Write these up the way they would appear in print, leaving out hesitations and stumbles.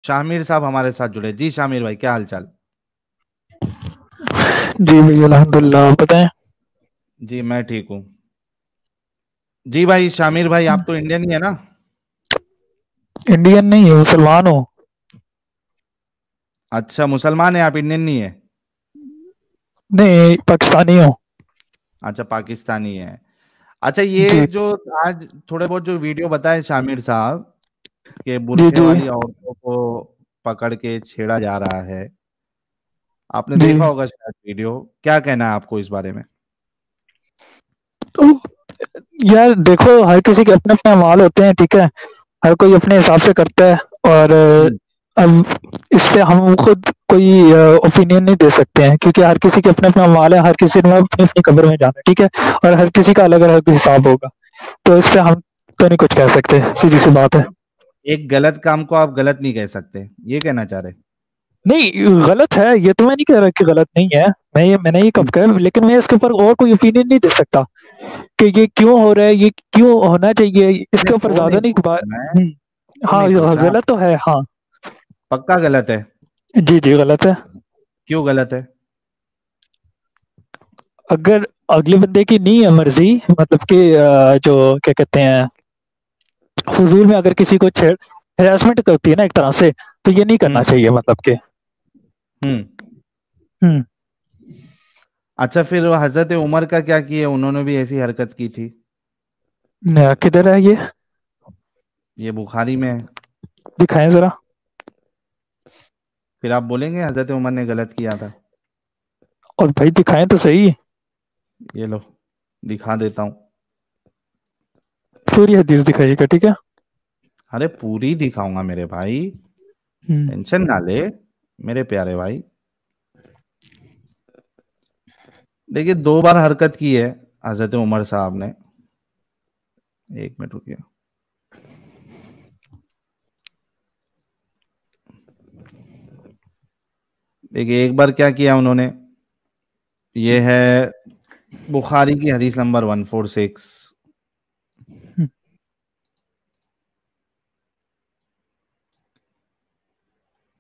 शामिर साहब हमारे साथ जुड़े। जी शामिर भाई, क्या हाल चाल? जी भैया अल्हम्दुलिल्लाह, आप बताएं। जी मैं ठीक हूँ। जी भाई शामिर भाई, आप तो इंडियन ही है ना? इंडियन नहीं है, मुसलमान हूँ। अच्छा मुसलमान है आप, इंडियन नहीं है? नहीं, पाकिस्तानी हूँ। अच्छा पाकिस्तानी है। अच्छा ये जी जो आज थोड़े बहुत जो वीडियो बताए शामिर साहब, कि जी बुरखे जी वाली औरतों को पकड़ के छेड़ा जा रहा है, आपने जी। देखा होगा शायद वीडियो। क्या कहना है आपको इस बारे में? तो यार देखो, हर किसी के अपने अपने अमाल होते हैं, ठीक है। हर कोई अपने हिसाब से करता है। और हम्म। अब इस पे हम खुद कोई ओपिनियन नहीं दे सकते हैं, क्योंकि हर किसी के अपने अपने अमाल है, हर किसी ने अपनी अपनी कब्र में जाना है, ठीक है। और हर किसी का अलग अलग हिसाब होगा। तो इस पे हम तो नहीं कुछ कह सकते, सीधी सी बात है। एक गलत काम को आप गलत नहीं कह सकते, ये कहना चाह रहे? नहीं, गलत है ये तो मैं नहीं कह रहा कि गलत नहीं है। मैंने ये कब हम्म। कहा, लेकिन मैं इसके ऊपर और कोई ओपिनियन नहीं दे सकता कि ये क्यों हो रहा है, ये क्यों होना चाहिए, मैंने इसके ऊपर वो ज्यादा नहीं नहीं पूछा, मैं वो हाँ, नहीं ये पूछा। गलत तो है, हाँ। पक्का गलत है? जी जी, गलत है। क्यों गलत है? अगर अगले बंदे की नहीं है मर्जी, मतलब कि जो क्या कहते हैं, फजूल में अगर किसी को छेड़ हरासमेंट करती है ना एक तरह से, तो ये नहीं करना हम्म। चाहिए, मतलब कि। हम्म। हम्म। अच्छा फिर वो हजरत उमर का क्या किए, उन्होंने भी ऐसी हरकत की थी। किधर है ये? ये बुखारी में है। दिखाएं जरा। फिर आप बोलेंगे हजरत उमर ने गलत किया था? और भाई दिखाएं तो सही। ये लो, दिखा देता हूँ। पूरी हदीस दिखाइएगा, ठीक है। अरे पूरी दिखाऊंगा मेरे भाई, हम्म। टेंशन ना ले मेरे प्यारे भाई। देखिए 2 बार हरकत की है हजरत उमर साहब ने। एक मिनट रुकिए। देखिए एक बार क्या किया उन्होंने, ये है बुखारी की हदीस नंबर 146।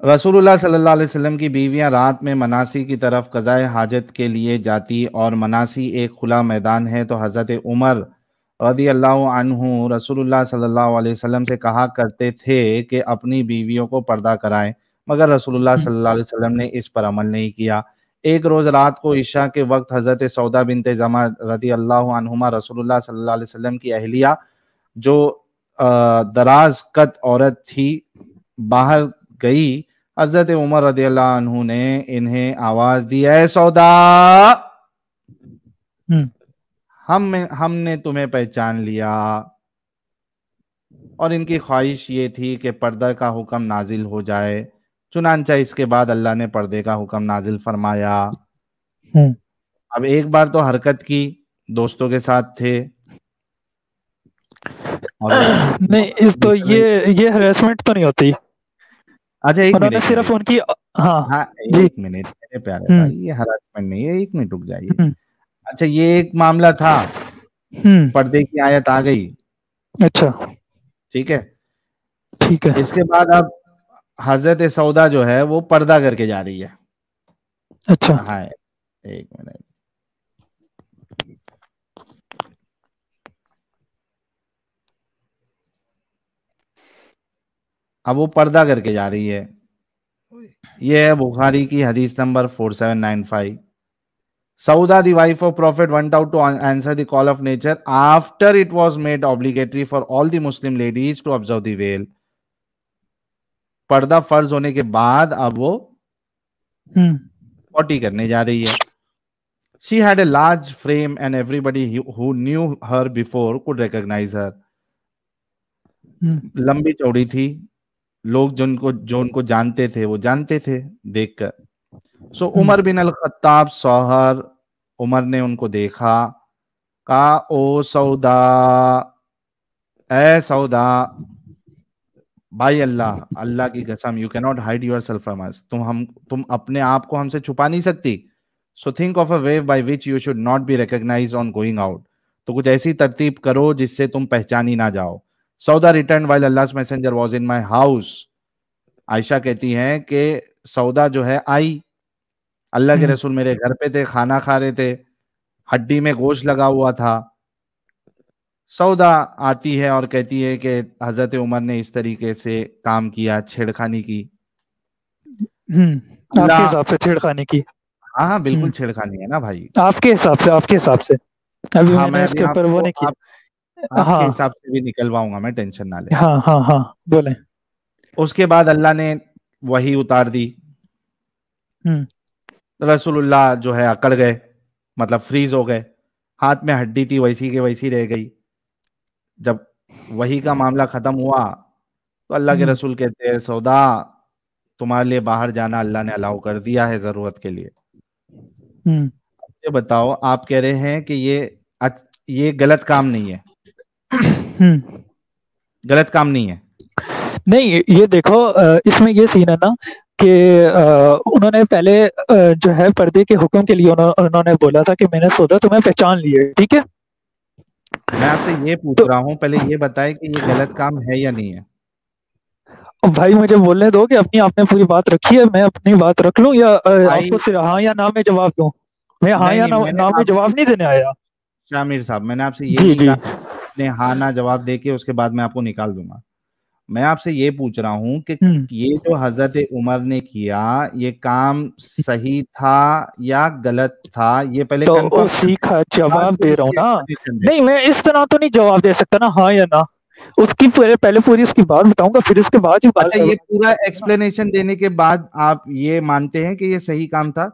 रसूलुल्लाह सल्लल्लाहु अलैहि वसल्लम की बीवियां रात में मनासी की तरफ कज़ाए हाजत के लिए जाती, और मनासी एक खुला मैदान है, तो हज़रत उमर रदी अल्लाह अन्हु रसूलुल्लाह सल्लल्लाहु अलैहि वसल्लम से कहा करते थे कि अपनी बीवियों को पर्दा कराएं, मगर रसूलुल्लाह हम्म। सल्लल्लाहु अलैहि वसल्लम ने इस पर अमल नहीं किया। एक रोज़ रात को इशा के वक्त हज़रत सौदा बिनते जमा रदी अल्लाह अन्हुमा रसूलुल्लाह सल्लल्लाहु अलैहि वसल्लम की अहलिया, जो दराज कद औरत थी, बाहर गई। हजरत उमर रदियल्लाहु अन्हु ने इन्हें आवाज दी, ऐ सौदा, हम्म। हमने तुम्हें पहचान लिया। और इनकी ख्वाहिश ये थी कि पर्दा का हुक्म नाजिल हो जाए। चुनांचा इसके बाद अल्लाह ने पर्दे का हुक्म नाजिल फरमाया। हम्म। अब एक बार तो हरकत की, दोस्तों के साथ थे, और नहीं, इस तो दूसरे। ये हरेसमेंट तो नहीं होती। अच्छा एक उन्होंने मिनट, एक सिर्फ मिनट। उनकी हाँ। हाँ जी। एक मिनट मेरे प्यारे हम्म। भाई, ये हरासमेंट नहीं है, एक मिनट रुक जाइए। हम्म। अच्छा ये एक मामला था, हम्म। पर्दे की आयत आ गई, अच्छा। ठीक है। ठीक है। इसके बाद अब हजरत सौदा जो है वो पर्दा करके जा रही है। अच्छा। हाँ एक मिनट। अब वो पर्दा करके जा रही है। ये है बुखारी की हदीस number 4795। Sauda, the wife of Prophet, went out to answer the call of nature after it was made obligatory for all the Muslim ladies to observe the veil. पर्दा फर्ज होने के बाद अब वो हम्म। पॉटी करने जा रही है। She had a large frame and everybody who knew her before could recognize her. हम्म। लंबी चौड़ी थी, लोग जो उनको जानते थे वो जानते थे देखकर। सो उमर बिन अल खत्ताब सौहर, उमर ने उनको देखा, कहा ओ सौदा, ए सौदा, भाई अल्लाह अल्लाह की कसम, you can not hide yourself from us, तुम अपने आप को हमसे छुपा नहीं सकती। So think of a way by which you should not be recognized on going out, तो कुछ ऐसी तरतीब करो जिससे तुम पहचानी ना जाओ। सौदा return while Allah messenger was in my house. Ayesha कहती हैं कि सौदा जो है आई, अल्लाह के रसूल मेरे घर पे थे, खाना खा रहे थे, हड्डी में गोश्त लगा हुआ था। सौदा आती है और कहती है कि हजरत उमर ने इस तरीके से काम किया, छेड़खानी की। आपके अल्लाह, हिसाब से छेड़खानी की? हाँ हाँ बिल्कुल छेड़खानी है ना भाई। आपके हिसाब से, आपके हिसाब से, अभी हाँ मैंने मैं अभी इसके ऊपर वो आपको नहीं किया। आपके हाँ हिसाब से भी निकलवाऊंगा, मैं टेंशन ना ले। हाँ हाँ हाँ, बोले। उसके बाद अल्लाह ने वही उतार दी, हम्म रसूलुल्लाह जो है अकड़ गए, मतलब फ्रीज हो गए, हाथ में हड्डी थी वैसी की वैसी रह गई। जब वही का मामला खत्म हुआ तो अल्लाह के हम्म रसूल कहते हैं सौदा, तुम्हारे लिए बाहर जाना अल्लाह ने अलाउ कर दिया है जरूरत के लिए। हम्म ये बताओ, आप कह रहे हैं कि ये गलत काम नहीं है, हम्म। गलत काम नहीं है। नहीं, ये देखो, इसमें ये सीन है ना कि उन्होंने पहले जो है पर्दे के हुक्म के लिए उन्होंने बोला था कि मैंने सौदा तुम्हें पहचान लिया है, ठीक है। मैं आपसे ये पूछ तो रहा हूं, पहले ये बताएं कि ये गलत काम है या नहीं है। अब भाई मुझे बोलने दो कि अपनी आपने पूरी बात रखी है, मैं अपनी बात रख लूं, या भाई आपको सिर्फ हाँ या ना में जवाब दूं? मैं हाँ नहीं या नहीं, ना, मैंने ना में आप जवाब नहीं देने आया। शामिर साहब, मैंने आपसे ये जी नहीं जी। कहा आपने हाँ ना जवाब देके उसके बाद मैं आपको निकाल दूंगा। मैं आपसे ये पूछ रहा हूं कि हम्म ये जो हजरत उमर ने किया, ये काम सही था या गलत था, ये पहले तो कंफर्म उसी करना, का बाद जवाब फिर दे रहा हूँ उसकी ना। एक्सप्लेनेशन दे। नहीं, मैं इस तरह तो नहीं जवाब दे सकता ना, हाँ या ना। उसकी पहले पहले पूरी उसकी बात बताऊंगा, फिर उसके बाद ही अच्छा, ये पूरा बात। एक्सप्लेनेशन देने के बाद आप ये मानते हैं कि ये सही काम था?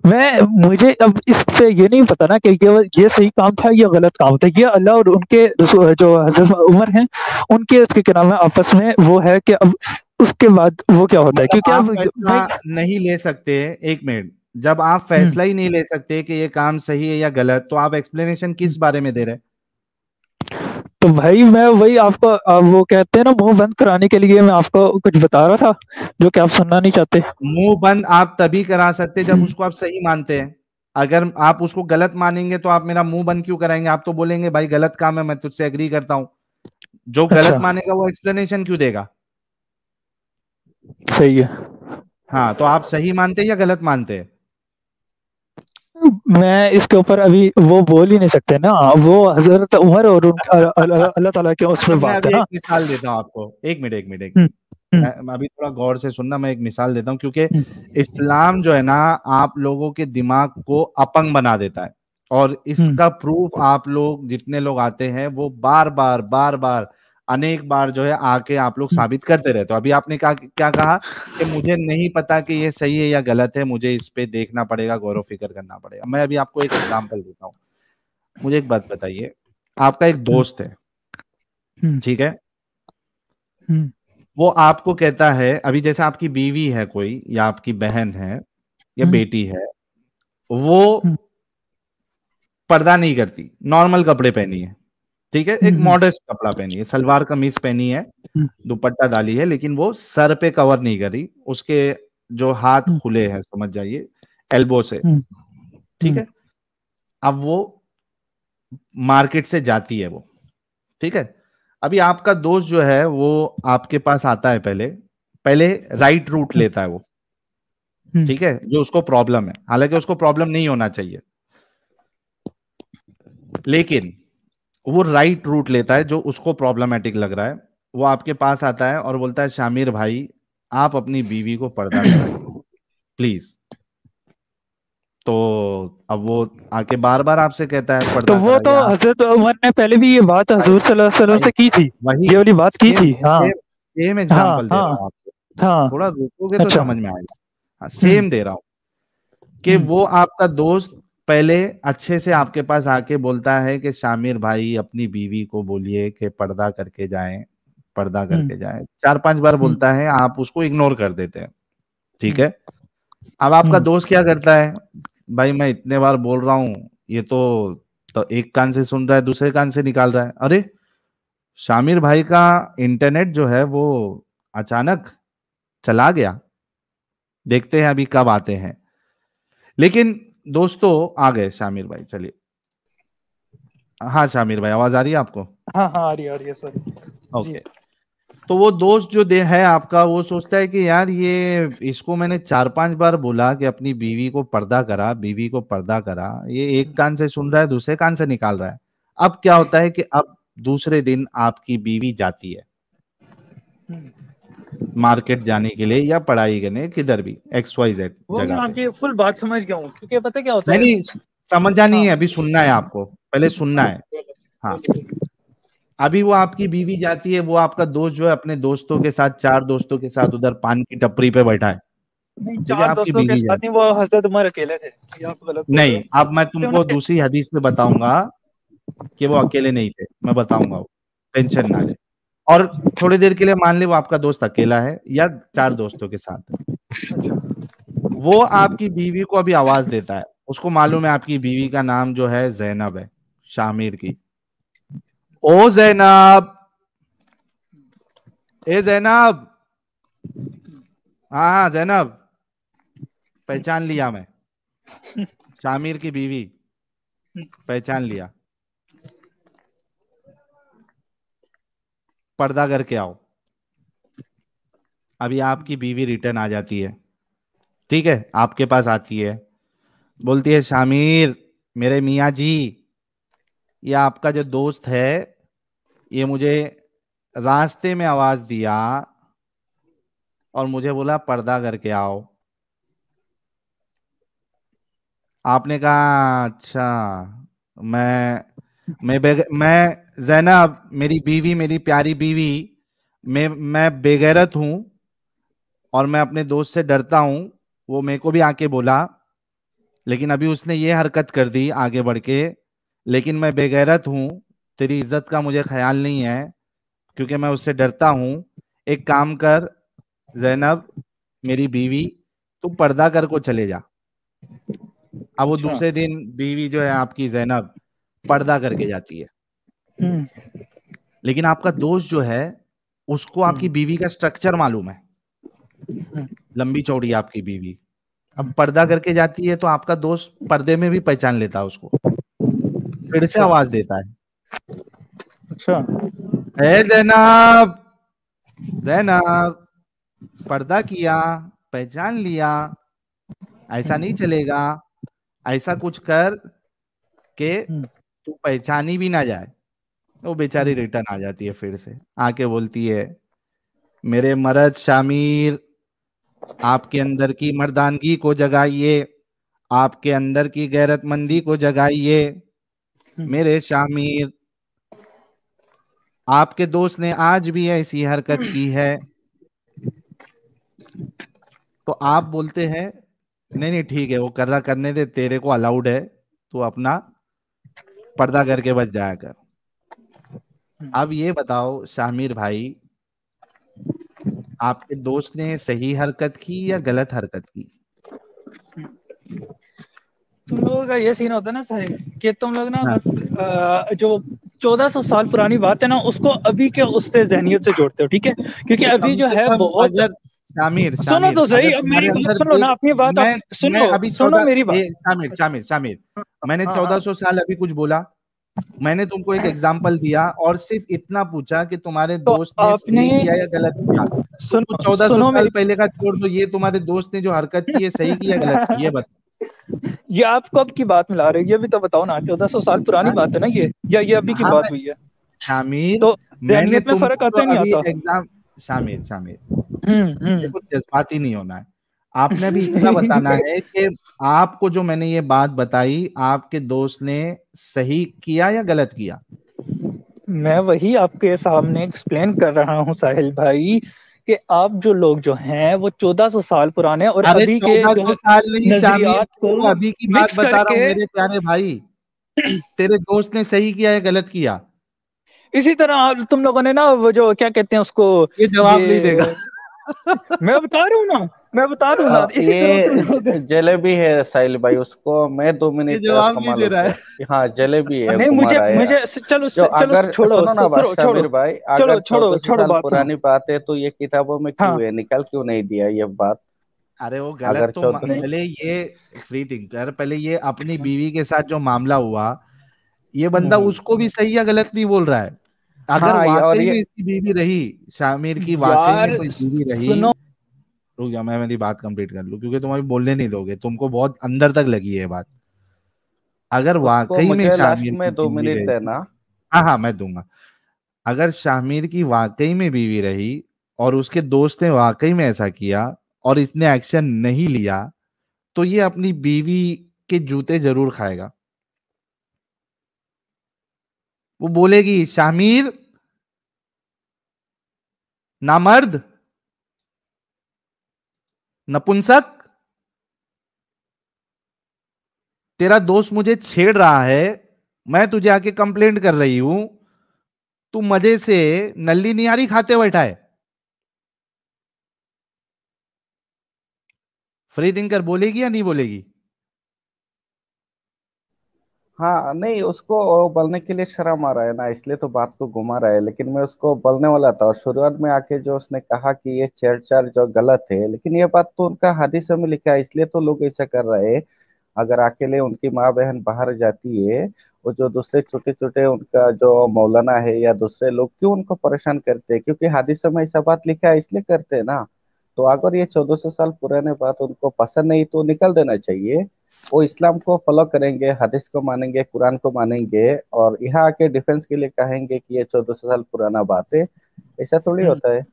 मैं मुझे अब इस पे ये नहीं पता ना कि ये सही काम था या गलत काम था। ये अल्लाह और उनके जो हजरत उमर हैं, उनके उसके क्या नाम है आपस में वो है कि अब उसके बाद वो क्या होता है, मतलब क्योंकि आप अब फैसला मैं। नहीं ले सकते, एक मिनट, जब आप हम्म, फैसला ही नहीं ले सकते कि ये काम सही है या गलत, तो आप एक्सप्लेनेशन हम्म। किस बारे में दे रहे हैं? तो भाई मैं वही आपको वो कहते हैं ना, मुंह बंद कराने के लिए मैं आपको कुछ बता रहा था जो कि आप सुनना नहीं चाहते। मुंह बंद आप तभी करा सकते जब हम्म, उसको आप सही मानते हैं। अगर आप उसको गलत मानेंगे तो आप मेरा मुंह बंद क्यों कराएंगे? आप तो बोलेंगे भाई गलत काम है, मैं तुझसे एग्री करता हूं। जो गलत अच्छा, मानेगा वो एक्सप्लेनेशन क्यों देगा? सही है। हाँ, तो आप सही मानते हैं या गलत मानते हैं? मैं इसके ऊपर अभी वो बोल ही नहीं सकते ना, वो हजरत उमर और उनका अल्लाह ताला के अच्छा, उसमें मैं बात है अभी एक ना। मिसाल देता हूँ आपको, एक मिनट एक मिनट एक हम्म मिनट। हम्म मैं अभी थोड़ा गौर से सुनना, मैं एक मिसाल देता हूँ, क्योंकि हम्म इस्लाम जो है ना, आप लोगों के दिमाग को अपंग बना देता है। और हम्म इसका प्रूफ आप लोग जितने लोग आते हैं वो बार बार अनेक बार जो है आके आप लोग हम्म साबित करते रहते हो। अभी आपने कहा, क्या कहा कि मुझे नहीं पता कि ये सही है या गलत है, मुझे इस पे देखना पड़ेगा, गौर व फिक्र करना पड़ेगा। मैं अभी आपको एक एग्जांपल देता हूँ। मुझे एक बात बताइए, आपका एक हम्म दोस्त है, हम्म ठीक है, हम्म वो आपको कहता है, अभी जैसे आपकी बीवी है कोई, या आपकी बहन है या हम्म बेटी है, वो हम्म पर्दा नहीं करती, नॉर्मल कपड़े पहनी है, ठीक है, एक हम्म मॉडेस्ट कपड़ा पहनी है, सलवार कमीज पहनी है, हम्म दुपट्टा डाली है, लेकिन वो सर पे कवर नहीं करी, उसके जो हाथ हम्म खुले हैं, समझ जाइए, एल्बो से, हम्म ठीक है। अब वो मार्केट से जाती है वो, ठीक है। अभी आपका दोस्त जो है वो आपके पास आता है, पहले पहले राइट रूट हम्म लेता है वो, हम्म ठीक है, जो उसको प्रॉब्लम है, हालांकि उसको प्रॉब्लम नहीं होना चाहिए, लेकिन वो राइट रूट लेता है जो उसको प्रॉब्लमेटिक लग रहा है। वो आपके पास आता है और बोलता है शामिर भाई, आप अपनी बीवी को पर्दा कराइए प्लीज। तो अब वो आके बार बार आपसे कहता है तो पर्दा वो तो कराइए आप। हजरत उमर ने पहले भी ये बात भाई हजूर सल्लल्लाहु अलैहि वसल्लम भाई से की थी। वही ये वाली बात की सेम थी, हाँ। सेम सेम हाँ एग्जांपल दे हाँ रहा हूँ आपको, हाँ। थोड़ा रुकोगे तो अच्छा। समझ में आएगा। हाँ, हम्म सेम दे रहा हूँ कि हम्म वो आपका दोस्त पहले अच्छे से आपके पास आके बोलता है कि शामिर भाई अपनी बीवी को बोलिए कि पर्दा करके जाएं, पर्दा हम्म करके जाएं, चार पांच बार हम्म बोलता है, आप उसको इग्नोर कर देते हैं, ठीक हम्म है। अब आपका हम्म दोस्त क्या करता है, भाई मैं इतने बार बोल रहा हूँ, ये तो एक कान से सुन रहा है, दूसरे कान से निकाल रहा है। अरे शामिर भाई का इंटरनेट जो है वो अचानक चला गया, देखते हैं अभी कब आते हैं। लेकिन दोस्तों आ गए शामिर भाई, चलिए। हाँ शामिर भाई, आवाज आ रही है आपको? हाँ हाँ, आ रही है सर। जी। ओके। तो वो दोस्त जो दे है आपका, वो सोचता है कि यार ये इसको मैंने 4-5 बार बोला कि अपनी बीवी को पर्दा करा, बीवी को पर्दा करा, ये एक कान से सुन रहा है, दूसरे कान से निकाल रहा है। अब क्या होता है कि अब दूसरे दिन आपकी बीवी जाती है मार्केट जाने के लिए या पढ़ाई करने, किधर भी XYZ वो मैं जगह पे। आपकी फुल बात समझ गया हूँ, क्योंकि पता क्या होता नहीं है। नहीं, समझा नहीं हाँ, है, अभी सुनना है आपको, पहले सुनना है। हाँ, अभी वो आपकी बीवी जाती है, वो आपका दोस्त जो है अपने दोस्तों के साथ, 4 दोस्तों के साथ उधर पान की टपरी पे बैठा है। नहीं, ठीक है, 4 आपकी दोस्तों के बीवी साथ जाती नहीं, वो हज़रत उमर अकेले थे। ये आप गलत बोल रहे नहीं, हो। अब मैं तो तुमको उन्होंने दूसरी हदीस से बताऊंगा कि वो अकेले नहीं थे, मैं बताऊंगा, वो टेंशन ना ले। और थोड़ी देर के लिए मान ले वो आपका दोस्त अकेला है या 4 दोस्तों के साथ है, वो आपकी बीवी को अभी आवाज देता है, उसको मालूम है आपकी बीवी का नाम जो है जैनब है, शामिर की। ओ जैनब, ए जैनब, हाँ हाँ जैनब, पहचान लिया मैं, शामिर की बीवी, पहचान लिया, पर्दा करके आओ। अभी आपकी बीवी रिटर्न आ जाती है, ठीक है, आपके पास आती है, बोलती है शामिर, मेरे मियाँ जी, ये आपका जो दोस्त है, ये मुझे रास्ते में आवाज दिया और मुझे बोला पर्दा करके आओ। आपने कहा अच्छा, मैं जैनब, मेरी बीवी, मेरी प्यारी बीवी, मैं बेगैरत हूं और मैं अपने दोस्त से डरता हूं, वो मेरे को भी आके बोला, लेकिन अभी उसने ये हरकत कर दी आगे बढ़ के, लेकिन मैं बेगैरत हूं, तेरी इज्जत का मुझे ख्याल नहीं है, क्योंकि मैं उससे डरता हूं। एक काम कर जैनब, मेरी बीवी, तू पर्दा कर को चले जा। अब वो अच्छा। दूसरे दिन बीवी जो है आपकी जैनब पर्दा करके जाती है, हम्म, लेकिन आपका दोस्त जो है उसको आपकी हम्म, बीवी का स्ट्रक्चर मालूम है, हम्म, लंबी चौड़ी आपकी बीवी। अब पर्दा करके जाती है तो आपका दोस्त पर्दे में भी पहचान लेता है उसको, फिर से अच्छा, आवाज देता है, अच्छा। ए जैनब, जैनब, पर्दा किया, पहचान लिया, ऐसा नहीं हम्म, चलेगा, ऐसा कुछ कर के हम्म, तू पहचानी भी ना जाए। वो बेचारी हम्म, रिटर्न आ जाती है फिर से, आके बोलती है, मेरे मर्द शामिर, आपके अंदर की मर्दानगी को जगाइए, आपके अंदर की गैरतमंदी को जगाइए, हम्म, मेरे शामिर, आपके दोस्त ने आज भी ऐसी हरकत की है। तो आप बोलते हैं नहीं नहीं ठीक है, वो कर रहा, करने दे, तेरे को अलाउड है, तो अपना पर्दा करके बच जाया कर। हम्म। अब ये बताओ शामिर भाई, आपके दोस्त ने सही हरकत की या गलत हरकत की? तुम लोगों का ये सीन होता है ना साहिब, कि तुम लोग ना हाँ, बस जो 1400 साल पुरानी बात है ना, उसको अभी के उससे जहनियत से जोड़ते हो, ठीक है, क्योंकि अभी कम जो से है कम बहुत। अगर शामिर सुनो शामिर तो अगर सही, अब तुम्हारे मेरी बात अंदर सुन लो ना, अपनी बात मैं आप सुन मैं लो, अभी सुनो मेरी बात। शामिर शामिर शामिर, मैंने हाँ, हाँ। 1400 साल अभी कुछ बोला? मैंने तुमको एक एग्जाम्पल दिया और सिर्फ इतना पूछा कि तुम्हारे तो दोस्त ने आपने सही किया या गलत किया। तुमको सुनो 1400 सुनो साल मेरी पहले का छोड़ दो, ये तुम्हारे दोस्त ने जो हरकत की है सही की या गलत की, ये बात। बता। ये आप कब की बात मिला रहे हो, ये भी तो बताओ ना, 1400 साल पुरानी हाँ बात है ना ये, या ये अभी की हाँ, बात हुई है? शामिर, तो मैंने जहनियत में फर्क तुमको तो आता ही नहीं अभी आता। एग्जाम, शामिर शामिर, हम्म। देखो जज्बाती नहीं होना है, आपने अभी इतना बताना है कि आपको जो मैंने ये बात बताई, आपके दोस्त ने सही किया या गलत किया? मैं वही आपके सामने एक्सप्लेन कर रहा हूँ साहिल भाई, कि आप जो लोग जो हैं वो 1400 साल पुराने और अरे अभी के जो 1400 साल नहीं शामिर, नजरियात को तो अभी की बात मिक्स बता रहा हूँ करके, मेरे प्यारे भाई, तेरे दोस्त ने सही किया या गलत किया? इसी तरह तुम लोगों ने ना वो जो क्या कहते हैं उसको, ये जवाब नहीं देगा। ये मैं बता रहा हूँ ना, मैं बता रहा हूँ ना, इसी तरह तुम ये लोग। जलेबी है साहिल भाई, उसको मैं दो ये मिनट जवाब नहीं दे संभालू रहा क्या? है। हाँ जलेबी है, नहीं, मुझे कुमार है। मुझे चलो जो चलो अगर छोड़ो, सुनो ना बात छोड़ो, शामिर भाई, चलो अगर छोड़ो 1400 छोड़ो साल बात सुनो। पुरानी बात है तो ये किताबों में क्यों हाँ। है, निकाल क्यों नहीं दिया ये बात? अरे वो अगर गलत तो 14 नहीं, पहले ये फ्री थिंकर, पहले ये अपनी बीवी के साथ जो मामला हुआ, ये बंदा हम्म, उसको भी सही या गलत नहीं बोल रहा है। अगर हाँ और वाकई में ये इसकी बीवी रही, शामिर की वाकई में यार कोई बीवी रही, सुनो, रुक जा मैं मेरी बात कंप्लीट कर लूं, क्योंकि तुम अभी बोलने नहीं दोगे, तुमको बहुत अंदर तक लगी है बात। अगर उसको वाकई में मुझे लास्ट शामिर की में 2 बीवी मिनट रही, देना। हाँ हाँ मैं दूंगा, अगर शामिर की वाकई में बीवी रही और उसके दोस्त ने वाकई में ऐसा किया और इसने एक्शन नहीं लिया, तो ये अपनी बीवी के जूते जरूर खाएगा। वो बोलेगी शामिर नामर्द, नपुंसक, तेरा दोस्त मुझे छेड़ रहा है, मैं तुझे आके कंप्लेंट कर रही हूं, तू मजे से नल्ली निहारी खाते बैठा है। फ्री थिंकर बोलेगी या नहीं बोलेगी? हाँ नहीं, उसको बोलने के लिए शर्म आ रहा है ना, इसलिए तो बात को घुमा रहा है, लेकिन मैं उसको बोलने वाला था। और शुरुआत में आके जो उसने कहा कि ये छेड़छाड़ जो गलत है, लेकिन ये बात तो उनका हदीसों में लिखा है, इसलिए तो लोग ऐसा कर रहे हैं। अगर अकेले उनकी माँ बहन बाहर जाती है, वो जो दूसरे छोटे छोटे उनका जो मौलाना है या दूसरे लोग क्यों उनको परेशान करते हैं? क्योंकि हदीसों में ऐसा बात लिखा है, इसलिए करते हैं ना। तो अगर ये 1400 साल पुराने बात उनको पसंद नहीं तो निकल देना चाहिए। वो इस्लाम को फॉलो करेंगे, हदीस को मानेंगे, कुरान को मानेंगे, और यहाँ आके डिफेंस के लिए कहेंगे कि ये 1400 साल पुराना बात है। ऐसा थोड़ी हम्म, होता है।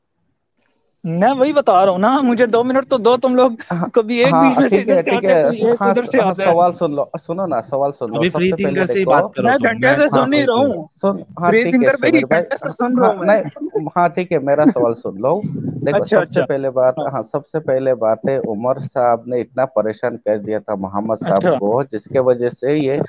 मैं वही बता रहा हूँ ना, मुझे 2 मिनट तो दो तुम लोग। हाँ कभी एक बीच हाँ में से ठीक इधर है से ठीक आता है, है। कभी एक हाँ उधर से हाँ, आता है। सवाल सुन लो, सुनो ना, सवाल सुन लो। अभी फ्री सबसे पहले थिंकर से ही देखो। बात करो मैं तुम, घंटे मैं से हाँ सुन ही रहा बिल्कुल। हूँ। सुन, हाँ फ्री ठीक है थिंकर भाई समीर भाई। घंटे से हाँ सुन रहा हाँ, हूँ मैं। नहीं हाँ ठीक है, मेरा सवाल सुन लो। देखो अच्छा सबसे अच्छा। पहले बात, हाँ, हाँ सबसे पहले बात है, उमर साहब ने इतना परेशान कर दिया था मोहम्मद साहब अच्छा। को, जिसके वजह से ये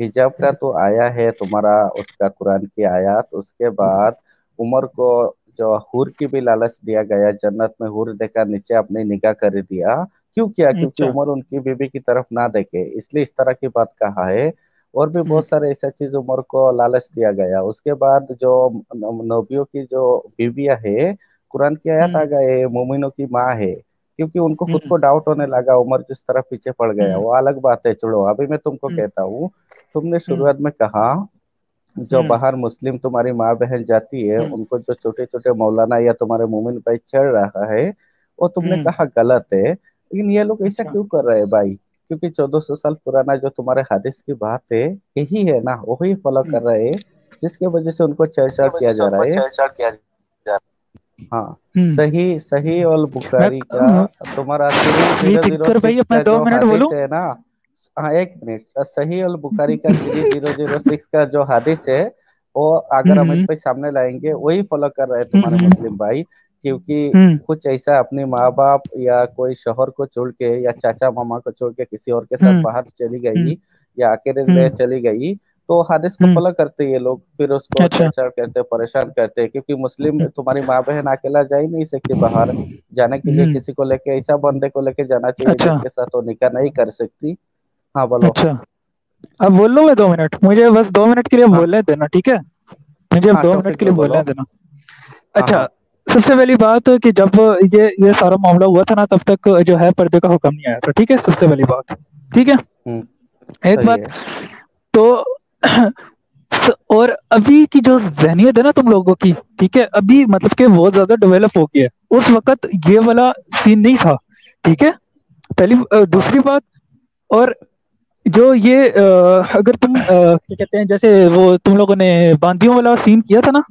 हिजाब का तो आया है तुम्हारा, उसका कुरान की आयत। उसके बाद उमर को जो हूर की भी लालच दिया गया, जन्नत में हूर देखा, नीचे अपनी निगाह कर दिया। क्यों किया? क्योंकि अच्छा। उमर उनकी बीवी की तरफ ना देखे, इसलिए इस तरह की बात कहा है। और भी हम्म, बहुत सारे ऐसा चीज उमर को लालच दिया गया। उसके बाद जो नबियों की जो बीवियां है, कुरान की आयत आ हम्म, गए, मोमिनों की माँ है। क्योंकि उनको खुद हम्म, को डाउट होने लगा, उमर जिस तरह पीछे पड़ गया, हम्म, वो अलग बात है, छोड़ो। अभी मैं तुमको हम्म, कहता हूँ, तुमने हम्म, शुरुआत में कहा जो हम्म, बाहर मुस्लिम तुम्हारी माँ बहन जाती है, हम्म, उनको जो छोटे छोटे मौलाना या तुम्हारे मोमिन भाई चढ़ रहा है, वो तुमने हम्म, कहा गलत है। लेकिन ये लोग ऐसा अच्छा। क्यों कर रहे हैं भाई? क्योंकि 1400 साल पुराना जो तुम्हारे हदीस की बात है, यही है ना, वही फॉलो हम्म, कर रहे हैं, जिसके वजह से उनको इसके छेड़छाड़ वजह किया से जा रहा उनको है। छेड़छाड़ किया जा हाँ, हम्म। सही सही और मैं बुखारी का तुम्हारा series free zero zero thinker भाई, सिक्स मैं का दो जो मिनट बोलूं? हदीस है ना। हाँ एक मिनट, सही और बुखारी का सीरीज 006 का जो हदीस है, वो अगर अमित हम्म, भाई सामने लाएंगे, वही फॉलो कर रहे हैं तुम्हारे हम्म, मुस्लिम भाई। क्योंकि हम्म, कुछ ऐसा अपने माँ बाप या कोई शोहर को छोड़ के या चाचा मामा को छोड़ के किसी और के साथ हम्म, बाहर चली हम्म, गई, या अकेले रह हम्म, चली गई, तो हादिस को हम्म, फॉलो करते हैं ये लोग, फिर उसको अच्छा। छेड़छाड़ करते, परेशान करते हैं। क्योंकि मुस्लिम हम्म, तुम्हारी माँ बहन अकेला जा ही नहीं सकती बाहर। जाने के लिए हम्म, किसी को लेके, ऐसा बंदे को लेके जाना चाहिए अच्छा जिसके साथ वो निकाह नहीं कर सकती। हाँ बोलो। अच्छा। अब बोल लूं मैं 2 मिनट? मुझे बस 2 मिनट के लिए हाँ बोलने देना, ठीक है? मुझे अब हाँ, 2 मिनट टॉपिक के पे लिए बोलो। बोलने देना। हाँ अच्छा। हाँ। सबसे पहली बात कि जब ये सारा मामला हुआ था ना, तब तक जो है पर्दे का हुक्म नहीं आया था, ठीक है? सबसे पहली बात, ठीक है? हम्म। एक सही बात। है। तो और अभी की जो जहनियत है ना तुम लोगों की, ठीक है, अभी मतलब कि बहुत ज्यादा डेवलप हो गई है। उस वक्त ये वाला सीन नहीं था, ठीक है? पहली हाँ दूसरी बात। और जो ये अगर तुम क्या कहते हैं, जैसे वो तुम लोगों ने बांदियों वाला सीन किया था ना,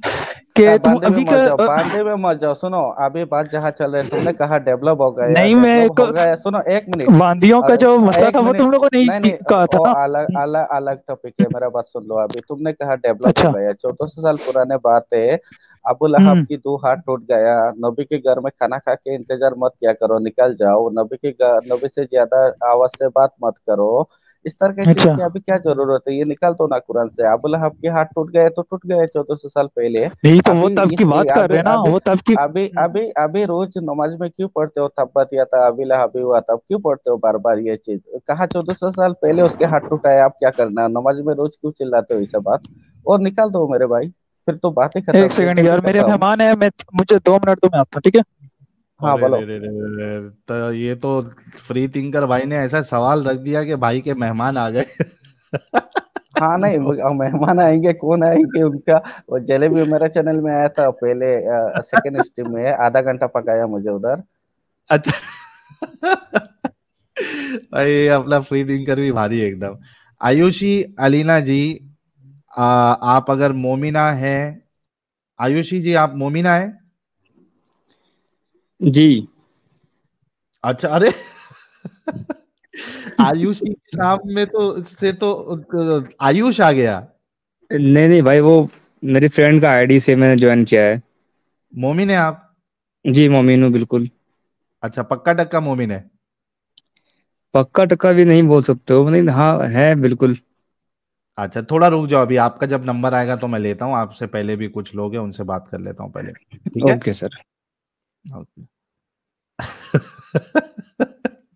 कि तुम बांदे में अभी मत का जाओ, बांदे में मत जाओ। सुनो, अभी बात जहाँ चल रही है, तुमने कहा डेवलप हो गया, नहीं, मैं डेवलप एक हो गया, सुनो एक मिनट। बांदियों का जो मसला एक था वो मिनट। तुम लोगों ने ही नहीं नहीं, कहा था वो ना। अलग अलग अलग टॉपिक है, मेरा बात सुन लो। अभी तुमने कहा डेवलप हो अच्छा। गया, 1400 साल पुराने बात है। अबू लहब हम्म, की 2 हाथ टूट गया। नबी के घर में खाना खा के इंतजार मत किया करो, निकल जाओ। नबी से ज्यादा आवाज से बात मत करो। इस तरह की चीज अच्छा। की अभी क्या जरूरत है? ये निकाल दो ना कुरान से। अबू लहब के हाथ टूट गए तो टूट गए 1400 साल पहले। यही तो, वो अभी तब की बात कर अभी रहे हैं ना, अभी वो तब की। अभी अभी अभी रोज नमाज में क्यों पढ़ते हो तब्बत या अभी अभी हुआ तब क्यों पढ़ते हो बार बार ये चीज? कहा 1400 साल पहले उसके हाथ टूटा है, आप क्या करना है? नमाज में रोज क्यों चिल्लाते हो ये सब बात? और निकाल दो मेरे भाई, फिर तो बात ही एक खत्म, फिर सेकंड मैं भी यार, मेरे खत्म। मेहमान है, मैं मुझे 2 मिनट दो, मैं आता हूँ, ठीक है? हाँ अरे रे बोलो। रे रे रे, तो ये तो फ्री थिंकर भाई ने ऐसा सवाल रख दिया कि भाई के मेहमान आ गए। हाँ नहीं, मेहमान आएंगे, कौन आएंगे उनका। वो जलेबी मेरे चैनल में आया था पहले, सेकंड स्ट्रीम में, आधा घंटा पकाया मुझे उधर। अच्छा। भाई अपना फ्री थिंकर भी भारी है एकदम। आयुषी अलीना जी, आप अगर मोमिना है, आयुषी जी आप मोमिना है? जी। अच्छा, अरे आयुषी के नाम में तो से तो आयुष आ गया। नहीं नहीं भाई, वो मेरी फ्रेंड का आईडी से मैंने ज्वाइन किया है। मोमिन है आप? जी मोमिन हूँ बिल्कुल। अच्छा, पक्का टक्का मोमिन है? पक्का टक्का भी नहीं बोल सकते हो, नहीं, हाँ है बिल्कुल। अच्छा, थोड़ा रुक जाओ, अभी आपका जब नंबर आएगा तो मैं लेता हूँ, आपसे पहले भी कुछ लोग हैं उनसे बात कर लेता हूँ पहले, ठीक है? Okay sir. ओके।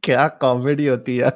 क्या कॉमेडी होती है।